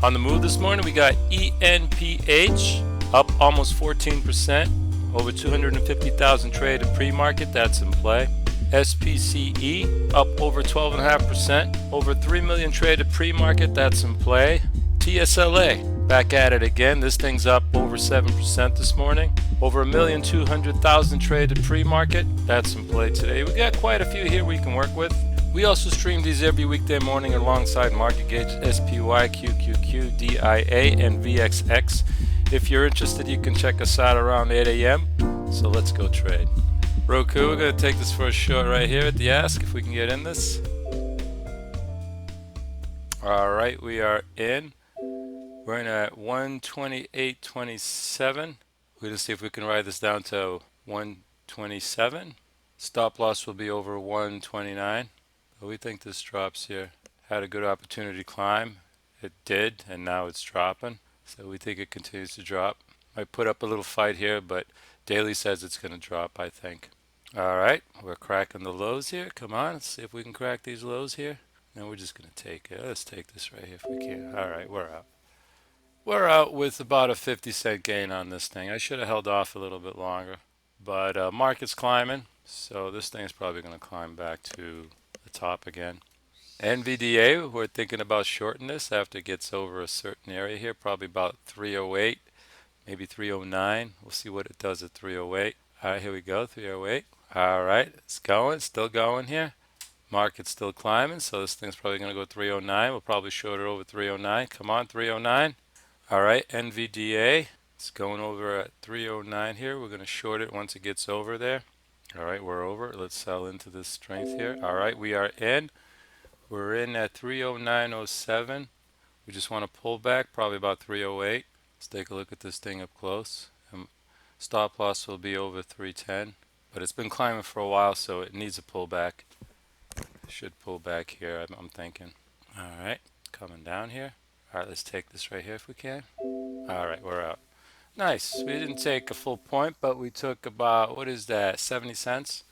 On the move this morning, we got enph up almost 14%, over 250,000 traded pre-market. That's in play. SPCE up over 12.5%, over 3 million traded pre-market. That's in play. TSLA back at it again. This thing's up over 7% this morning. Over 1,200,000 traded pre-market. That's in play today. We got quite a few here we can work with. We also stream these every weekday morning alongside market gauge SPY, QQQ, DIA, and VXX. If you're interested, you can check us out around 8 a.m. So let's go trade. Roku, we're going to take this for a short right here at the ask if we can get in this. All right, we are in. We're in at 128.27. We're going to see if we can ride this down to 127. Stop loss will be over 129. But we think this drops here. Had a good opportunity to climb. It did, and now it's dropping. So we think it continues to drop. Might put up a little fight here, but daily says it's going to drop, I think. All right, we're cracking the lows here. Come on, let's see if we can crack these lows here. No, we're just going to take it. Let's take this right here if we can. All right, we're out. We're out with about a 50-cent gain on this thing. I should have held off a little bit longer. But market's climbing, so this thing is probably going to climb back to the top again. nvda, we're thinking about shorting this after it gets over a certain area here, probably about 308, maybe 309. We'll see what it does at 308. All right, here we go, 308. All right, it's going, still going here. Market's still climbing, so this thing's probably going to go 309. We'll probably short it over 309. Come on, 309. All right, nvda, it's going over at 309 here. We're going to short it once it gets over there. All right, we're over. Let's sell into this strength here. All right, we are in. We're in at 309.07. We just want to pull back, probably about 308. Let's take a look at this thing up close. Stop loss will be over 310, but it's been climbing for a while, so it needs a pullback. It should pull back here, I'm thinking. All right, coming down here. All right, let's take this right here if we can. All right, we're out. Nice. We didn't take a full point, but we took about, what is that, 70 cents?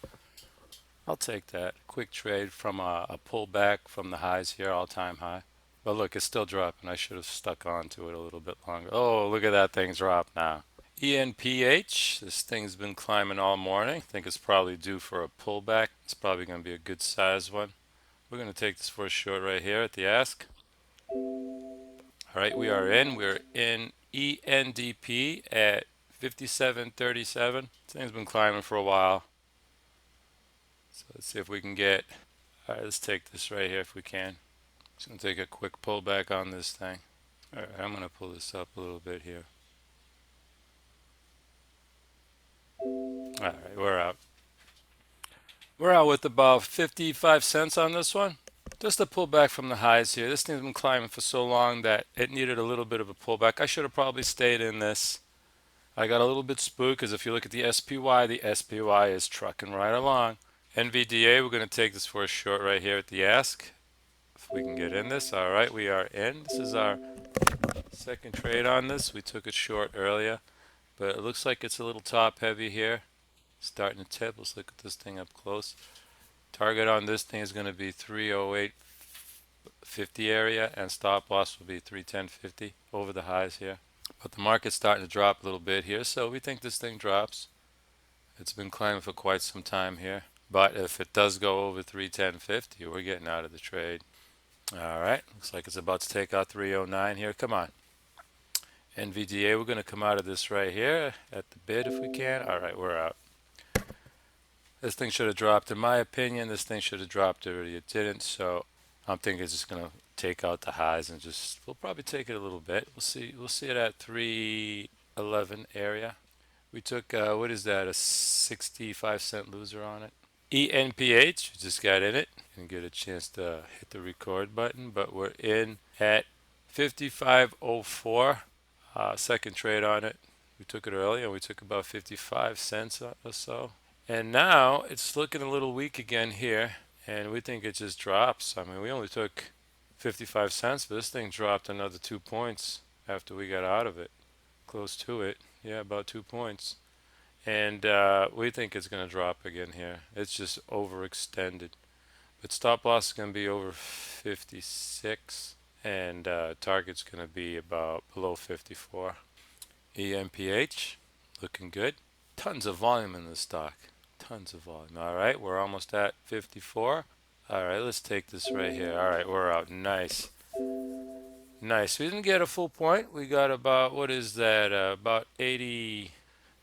I'll take that. Quick trade from a pullback from the highs here, all-time high. But look, it's still dropping. I should have stuck on to it a little bit longer. Oh, look at that thing drop now. enph, this thing's been climbing all morning. I think it's probably due for a pullback. It's probably going to be a good size one. We're going to take this for a short right here at the ask. All right, we are in. We're in ENDP at 57.37. This thing's been climbing for a while. So let's see if we can get. All right, let's take this right here if we can. Just going to take a quick pullback on this thing. All right, I'm going to pull this up a little bit here. All right, we're out. We're out with about 55 cents on this one. Just a pullback from the highs here. This thing's been climbing for so long that it needed a little bit of a pullback. I should have probably stayed in this. I got a little bit spooked because if you look at the SPY is trucking right along. nvda, we're going to take this for a short right here at the ask. If we can get in this. All right, we are in. This is our second trade on this. We took it short earlier, but it looks like it's a little top heavy here. Starting to tip. Let's look at this thing up close. Target on this thing is going to be 308.50 area, and stop loss will be 310.50 over the highs here. But the market's starting to drop a little bit here, so we think this thing drops. It's been climbing for quite some time here, but if it does go over 310.50, we're getting out of the trade. All right, looks like it's about to take out 309 here. Come on. nvda, we're going to come out of this right here at the bid if we can. All right, we're out. This thing should have dropped. In my opinion, this thing should have dropped already. It didn't, so I'm thinking it's just going to take out the highs and just, we'll probably take it a little bit. We'll see it at 311 area. We took, what is that, a 65-cent loser on it. ENPH, we just got in it. Didn't get a chance to hit the record button, but we're in at 55.04. Second trade on it. We took it earlier. We took about 55 cents or so. And now it's looking a little weak again here, and we think it just drops. I mean, we only took 55 cents, but this thing dropped another 2 points after we got out of it. Close to it. Yeah, about 2 points. And we think it's going to drop again here. It's just overextended. But stop loss is going to be over 56. and target's going to be about below 54. enph looking good. Tons of volume in the stock. Tons of volume. All right, we're almost at 54. All right, let's take this right here. All right, we're out. Nice. Nice. We didn't get a full point. We got about, what is that? About 80.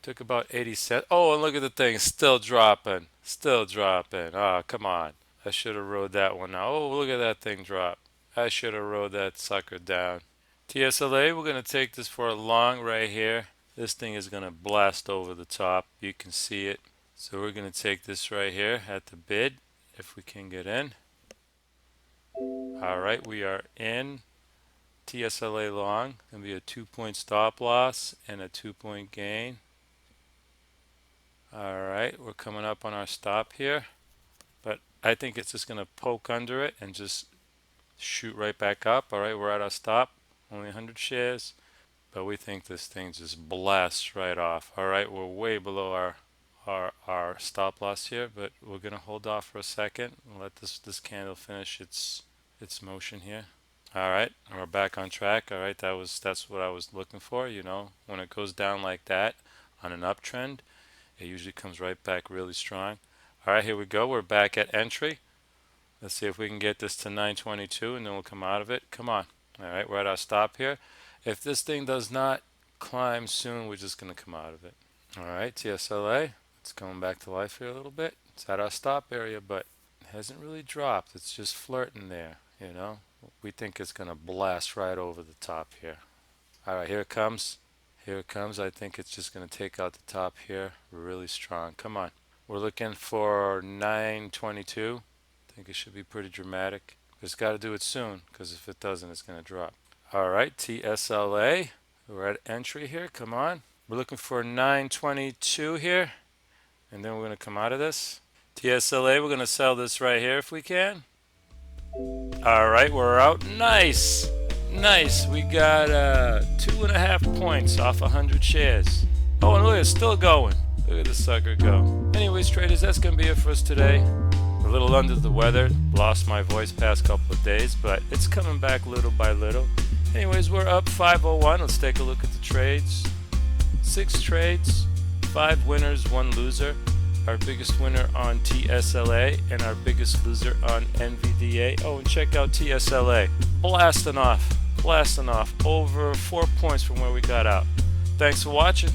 Took about 80 cents. Oh, and look at the thing. Still dropping. Still dropping. Ah, come on. I should have rode that one now. Oh, look at that thing drop. I should have rode that sucker down. TSLA, we're going to take this for a long right here. This thing is going to blast over the top. You can see it. So we're going to take this right here at the bid if we can get in. All right, we are in. TSLA long. Going to be a 2-point stop loss and a 2-point gain. All right, we're coming up on our stop here. But I think it's just going to poke under it and just shoot right back up. All right, we're at our stop. Only 100 shares. But we think this thing just blasts right off. All right, we're way below our stop loss here, but we're gonna hold off for a second and let this candle finish its motion here. All right, and we're back on track. All right, that's what I was looking for. You know, when it goes down like that on an uptrend, it usually comes right back really strong. All right, here we go. We're back at entry. Let's see if we can get this to 922 and then we'll come out of it. Come on. All right, we're at our stop here. If this thing does not climb soon, we're just going to come out of it. All right, TSLA, it's coming back to life here a little bit. It's at our stop area, but it hasn't really dropped. It's just flirting there, you know. We think it's going to blast right over the top here. All right, here it comes. Here it comes. I think it's just going to take out the top here really strong. Come on. We're looking for 922. I think it should be pretty dramatic. It's got to do it soon, because if it doesn't, it's going to drop. All right, TSLA, we're at entry here. Come on. We're looking for 922 here, and then we're going to come out of this. TSLA, we're going to sell this right here if we can. All right, we're out. Nice. Nice. We got 2.5 points off 100 shares. Oh, and look, it's still going. Look at this sucker go. Anyways, traders, that's going to be it for us today. A little under the weather, lost my voice past couple of days, but it's coming back little by little. Anyways, we're up 501. Let's take a look at the trades. 6 trades, 5 winners, 1 loser. Our biggest winner on TSLA and our biggest loser on nvda. Oh, and check out TSLA. Blasting off over 4 points from where we got out. Thanks for watching.